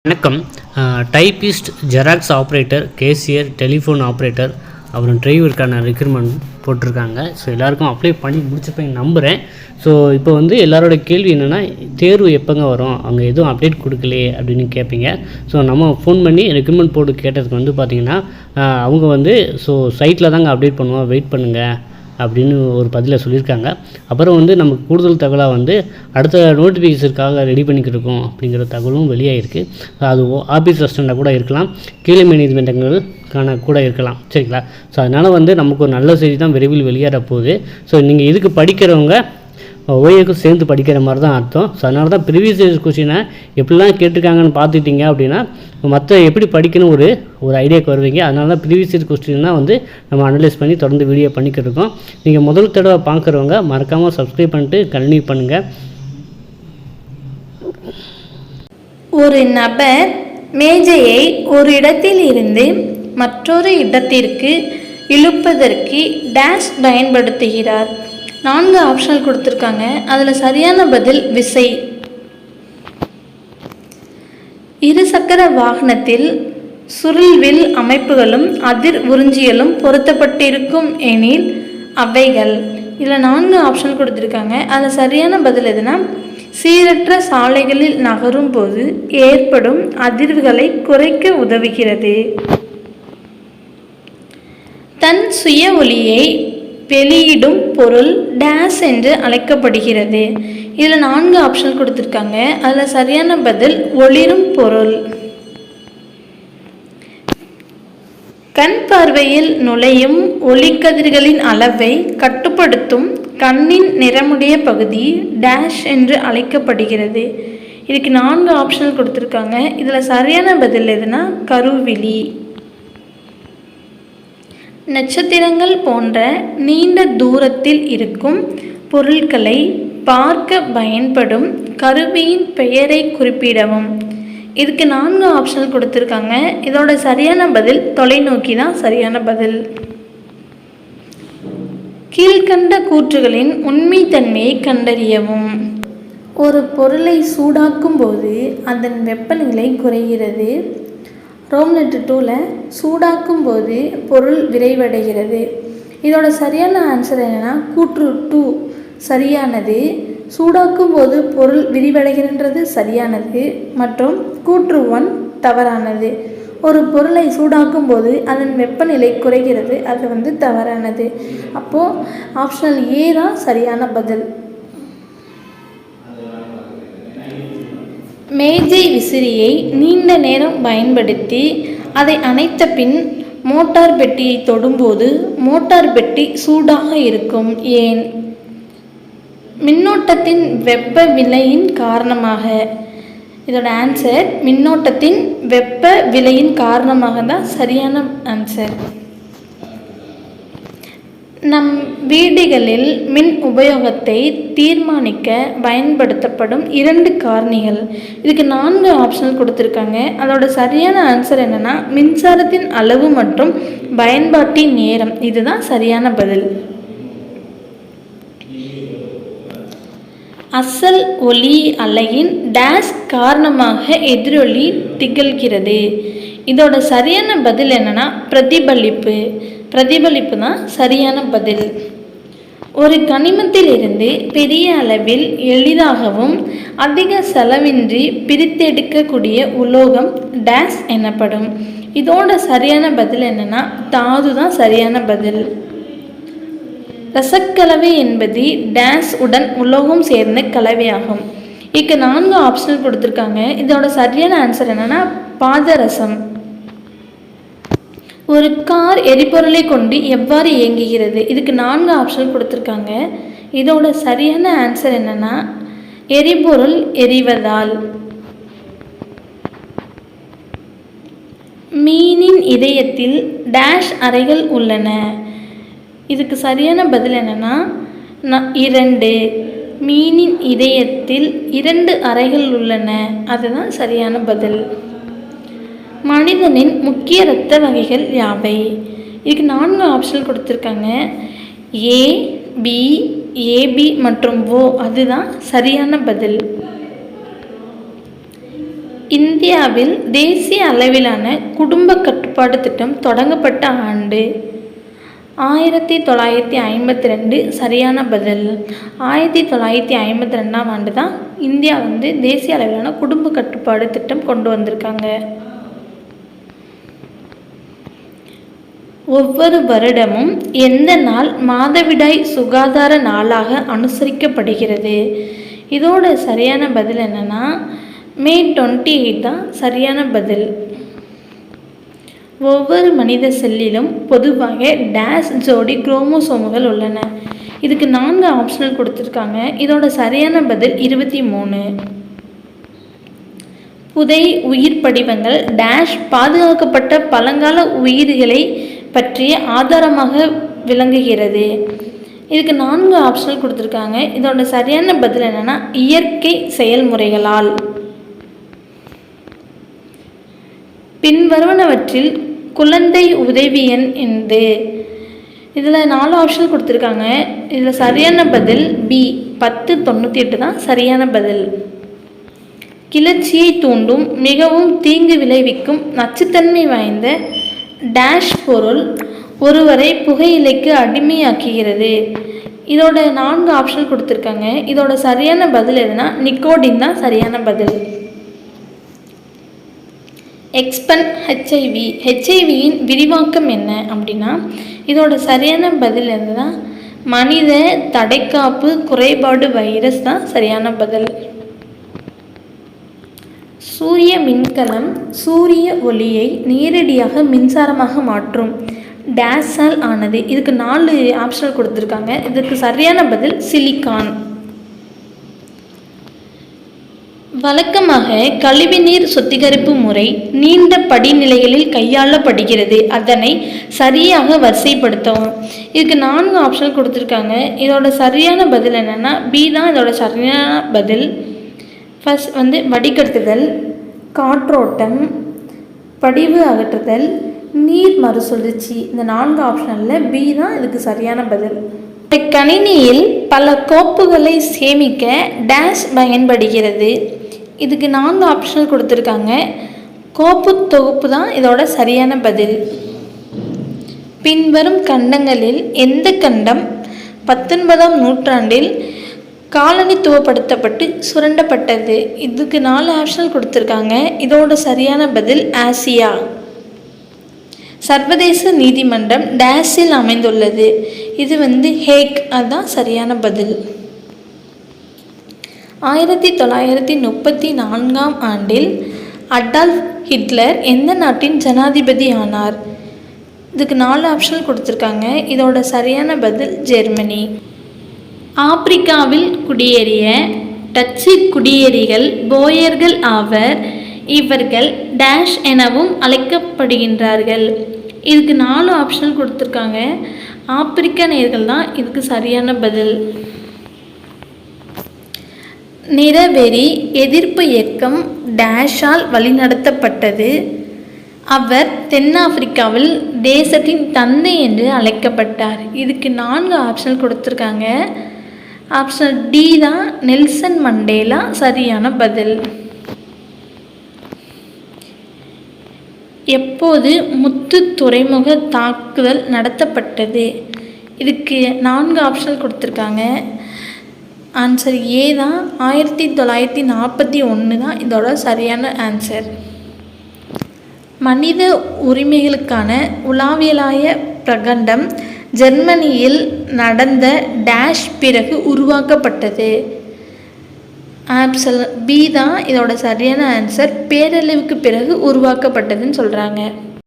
வணக்கம். Typist, xerox operator, cashier, telephone operator, அப்புறம் டிரைவருக்கான recruitment போட்டிருக்காங்க. ஸோ எல்லாேருக்கும் அப்ளை பண்ணி முடிச்சப்பேன் நம்புகிறேன். ஸோ இப்போ எல்லாரோட கேள்வி என்னென்னா, தேர்வு எப்போங்க வரும், அவங்க எதுவும் அப்டேட் கொடுக்கலையே அப்படின்னு கேட்பீங்க. ஸோ நம்ம ஃபோன் பண்ணி ரெக்ரூட்மெண்ட் போட்டு கேட்டதுக்கு பார்த்திங்கன்னா, அவங்க ஸோ சைட்டில் தாங்க அப்டேட் பண்ணுவோம், வெயிட் பண்ணுங்கள் அப்படின்னு ஒரு பதிலை சொல்லியிருக்காங்க. அப்புறம் நமக்கு கூடுதல் தகவலாக அடுத்த நோட்டிஃபிகேஷனுக்காக ரெடி பண்ணிக்கிட்டு இருக்கோம் அப்படிங்கிற தகவலும் வெளியாகிருக்கு. அது ஆஃபீஸ் அசிஸ்டண்ட்டாக கூட இருக்கலாம், கீழே மேனேஜ்மெண்ட்டுங்களுக்கான கூட இருக்கலாம். சரிங்களா? ஸோ அதனால் நமக்கு ஒரு நல்ல செய்தி தான் விரைவில் வெளியேற போகுது. ஸோ நீங்கள் இதுக்கு படிக்கிறவங்க ஓஏக்கும் சேர்ந்து படிக்கிற மாதிரி தான் அர்த்தம். ஸோ அதனால தான் ப்ரீவியஸ் இயர்ஸ் கொஸ்டினை எப்படிலாம் கேட்டிருக்காங்கன்னு பார்த்துட்டிங்க அப்படின்னா மற்ற எப்படி படிக்கணும் ஒரு ஐடியாவுக்கு வருவீங்க. அதனால தான் ப்ரீவியஸ் இயர் கொஸ்டின்னா நம்ம அனலைஸ் பண்ணி தொடர்ந்து வீடியோ பண்ணிக்கிட்டு இருக்கோம். நீங்கள் முதல் தடவை பார்க்குறவங்க மறக்காமல் சப்ஸ்கிரைப் பண்ணிட்டு கண்டினியூ பண்ணுங்கள். ஒரு நபர் மேஜையை ஒரு இடத்தில் இருந்து மற்றொரு இடத்திற்கு இழுப்பதற்கு டேஷ் பயன்படுத்துகிறார். 4 ஆப்ஷனல் கொடுத்துருக்காங்க. அதில் சரியான பதில் விசை. இருசக்கர வாகனத்தில் சுருள்வில் அமைப்புகளும் அதிர் உறிஞ்சியலும் பொருத்தப்பட்டிருக்கும் எனில் அவைகள். இதில் 4 ஆப்ஷன் கொடுத்துருக்காங்க. அதில் சரியான பதில் எதுனா, சீரற்ற சாலைகளில் நகரும் போது ஏற்படும் அதிர்வுகளை குறைக்க உதவுகிறது. தன் சுய ஒலியை வெளியிடும் பொருள் டேஸ் என்று அழைக்கப்படுகிறது. இதில் 4 ஆப்ஷன் கொடுத்துருக்காங்க. அதில் சரியான பதில் ஒளிரும் பொருள். கண் பார்வையில் நுழையும் ஒளிக்கதிர்களின் அளவை கட்டுப்படுத்தும் கண்ணின் நிறமுடைய பகுதி டேஷ் என்று அழைக்கப்படுகிறது. இதுக்கு 4 ஆப்ஷன் கொடுத்துருக்காங்க. இதில் சரியான பதில் எதுனா கருவிழி. நட்சத்திரங்கள் போன்ற நீண்ட தூரத்தில் இருக்கும் பொருட்களை பார்க்க பயன்படும் கருவியின் பெயரை குறிப்பிடவும். இதுக்கு 4 ஆப்ஷன் கொடுத்துருக்காங்க. இதோட சரியான பதில் தொலைநோக்கி தான் சரியான பதில். கீழ்கண்ட கூற்றுகளின் உண்மைத்தன்மையை கண்டறியவும். ஒரு பொருளை சூடாக்கும் போது அதன் வெப்பநிலை குறைகிறது. ரோம் லெட்டர் 2ல் சூடாக்கும் போது பொருள் விரைவடைகிறது. இதோட சரியான ஆன்சர் என்னென்னா கூற்று 2 சரியானது. சூடாக்கும் போது பொருள் விரிவடைகின்றது சரியானது மற்றும் கூற்று 1 தவறானது. ஒரு பொருளை சூடாக்கும் போது அதன் வெப்பநிலை குறைகிறது, அது தவறானது. அப்போது ஆப்ஷனல் ஏ தான் சரியான பதில். மேஜை விசிறியை நீண்ட நேரம் பயன்படுத்தி அதை அணைத்த பின் மோட்டார் பெட்டியை தொடும்போது மோட்டார் பெட்டி சூடாக இருக்கும். ஏன்? மின்னோட்டத்தின் வெப்ப விலையின் காரணமாக. இதோட ஆன்சர் மின்னோட்டத்தின் வெப்ப விலையின் காரணமாக தான் சரியான ஆன்சர். நம் வீடுகளில் மின் உபயோகத்தை தீர்மானிக்க பயன்படுத்தப்படும் 2 காரணிகள். இதுக்கு 4 ஆப்ஷன் கொடுத்துருக்காங்க. அதோட சரியான ஆன்சர் என்னென்னா மின்சாரத்தின் அளவு மற்றும் பயன்பாட்டின் நேரம். இதுதான் சரியான பதில். அசல் ஒலி அலையின் டேஷ் காரணமாக எதிரொலி திகழ்கிறது. இதோட சரியான பதில் என்னென்னா பிரதிபலிப்பு. பிரதிபலிப்பு தான் சரியான பதில். ஒரு கனிமத்திலிருந்து பெரிய அளவில் எளிதாகவும் அதிக செலவின்றி பிரித்தெடுக்கக்கூடிய உலோகம் டேஷ் எனப்படும். இதோட சரியான பதில் என்னென்னா தாது தான் சரியான பதில். ரசக்கலவை என்பது டேஷ் உடன் உலோகம் சேர்ந்த கலவையாகும். இதுக்கு 4 ஆப்ஷன் கொடுத்துருக்காங்க. இதோட சரியான ஆன்சர் என்னென்னா பாதரசம். ஒரு கார் எரிபொருளை கொண்டு எவ்வாறு இயங்குகிறது? இதுக்கு 4 ஆப்ஷன் கொடுத்துருக்காங்க. இதோட சரியான ஆன்சர் என்னென்னா எரிபொருள் எரிவதால். மீனின் இதயத்தில் டேஷ் அறைகள் உள்ளன. இதுக்கு சரியான பதில் என்னென்னா 2. மீனின் இதயத்தில் 2 அறைகள் உள்ளன. அதுதான் சரியான பதில். மனிதனின் முக்கிய இரத்த வகைகள் யாவை? இதுக்கு 4 ஆப்ஷன் கொடுத்துருக்காங்க. ஏ, பி, ஏபி மற்றும் ஓ. அதுதான் சரியான பதில். இந்தியாவில் தேசிய அளவிலான குடும்ப கட்டுப்பாடு திட்டம் தொடங்கப்பட்ட ஆண்டு 1952 சரியான பதில். 1952ஆம் ஆண்டு தான் இந்தியா தேசிய அளவிலான குடும்ப கட்டுப்பாடு திட்டம் கொண்டு வந்திருக்காங்க. ஒவ்வொரு வருடமும் எந்த நாள் மாதவிடாய் சுகாதார நாளாக அனுசரிக்கப்படுகிறது? இதோட சரியான பதில் என்னன்னா May 28 தான் சரியான பதில். ஒவ்வொரு மனித செல்லிலும் பொதுவாக டேஷ் ஜோடி குரோமோசோம்கள் உள்ளன. இதுக்கு 4 ஆப்ஷனல் கொடுத்துருக்காங்க. இதோட சரியான பதில் 23. புதை உயிர் படிவங்கள் டேஷ் பாதுகாக்கப்பட்ட பழங்கால உயிர்களை பற்றிய ஆதாரமாக விளங்குகிறது. இதுக்கு 4 ஆப்ஷனல் கொடுத்துருக்காங்க. இதோட சரியான பதில் என்னென்னா இயற்கை செயல்முறைகளால். பின்வருவனவற்றில் குழந்தை உதவி எண் என்று இதில் 4 ஆப்ஷன் கொடுத்துருக்காங்க. இதில் சரியான பதில் பி 1098 தான் சரியான பதில். கிளர்ச்சியை தூண்டும் மிகவும் தீங்கு விளைவிக்கும் நச்சுத்தன்மை வாய்ந்த டேஷ் பொருள் ஒருவரை புகையிலைக்கு அடிமையாக்குகிறது. இதோட 4 ஆப்ஷன் கொடுத்துருக்காங்க. இதோட சரியான பதில் எதுனா நிக்கோடின் தான் சரியான பதில். எக்ஸ்பன் ஹெச்ஐவியின் விரிவாக்கம் என்ன அப்படின்னா இதோட சரியான பதில் என்னன்னா மனித தடைக்காப்பு குறைபாடு வைரஸ் தான் சரியான பதில். சூரிய மின்கலம் சூரிய ஒளியை நேரடியாக மின்சாரமாக மாற்றும் டேஸால் ஆனது. இதுக்கு 4 ஆப்ஷனல் கொடுத்துருக்காங்க. இதுக்கு சரியான பதில் சிலிக்கான். வழக்கமாக கழிவுநீர் சுத்திகரிப்பு முறை நீண்ட படிநிலைகளில் கையாளப்படுகிறது. அதனை சரியாக வரிசைப்படுத்தவும். இதுக்கு 4 ஆப்ஷன் கொடுத்துருக்காங்க. இதோட சரியான பதில் என்னென்னா பி தான் இதோட சரியான பதில். ஃபர்ஸ்ட் வடிகட்டுதல், காற்றோட்டம், படிவு அகற்றுதல், நீர் மறுசுழற்சி. இந்த 4 ஆப்ஷனில் பி தான் இதுக்கு சரியான பதில். கணினியில் பல கோப்புகளை சேமிக்க டேஷ் பயன்படுகிறது. இதுக்கு 4 ஆப்ஷனல் கொடுத்துருக்காங்க. கோப்பு தொகுப்பு தான் இதோட சரியான பதில். பின்வரும் கண்டங்களில் எந்த கண்டம் 19ஆம் நூற்றாண்டில் காலனித்துவப்படுத்தப்பட்டு சுரண்டப்பட்டது? இதுக்கு 4 ஆப்ஷனல் கொடுத்துருக்காங்க. இதோட சரியான பதில் ஆசியா. சர்வதேச நீதிமன்றம் டேஷில் அமைந்துள்ளது. இது ஹேக். அதுதான் சரியான பதில். 1934ஆம் ஆண்டில் அடால்ஃப் ஹிட்லர் எந்த நாட்டின் ஜனாதிபதி ஆனார்? இதுக்கு 4 ஆப்ஷன் கொடுத்துருக்காங்க. இதோட சரியான பதில் ஜெர்மனி. ஆப்பிரிக்காவில் குடியேறிய டச்சு குடியேறிகள் போயர்கள் ஆவர். இவர்கள் டேஷ் எனவும் அழைக்கப்படுகின்றார்கள். இதுக்கு 4 ஆப்ஷன் கொடுத்துருக்காங்க. ஆப்பிரிக்க நேயர்கள் தான் இதுக்கு சரியான பதில். நிறவெறி எதிர்ப்பு இயக்கம் டேஷால் வழிநடத்தப்பட்டது. அவர் தென்னாப்பிரிக்காவில் தேசத்தின் தந்தை என்று அழைக்கப்பட்டார். இதுக்கு 4 ஆப்ஷன் கொடுத்துருக்காங்க. ஆப்ஷன் டி தான் நெல்சன் மண்டேலா சரியான பதில். எப்போது முத்து துறைமுக தாக்குதல் நடத்தப்பட்டது? இதுக்கு 4 ஆப்ஷன் கொடுத்துருக்காங்க. ஆன்சர் ஏ தான் 1941 தான் இதோட சரியான ஆன்சர். மனித உரிமைகளுக்கான உலாவியலாய பிரகடனம் ஜெர்மனியில் நடந்த டேஷ் பிறகு உருவாக்கப்பட்டது. ஆப்ஷன் பி தான் இதோட சரியான ஆன்சர். பேரழிவுக்கு பிறகு உருவாக்கப்பட்டதுன்னு சொல்கிறாங்க.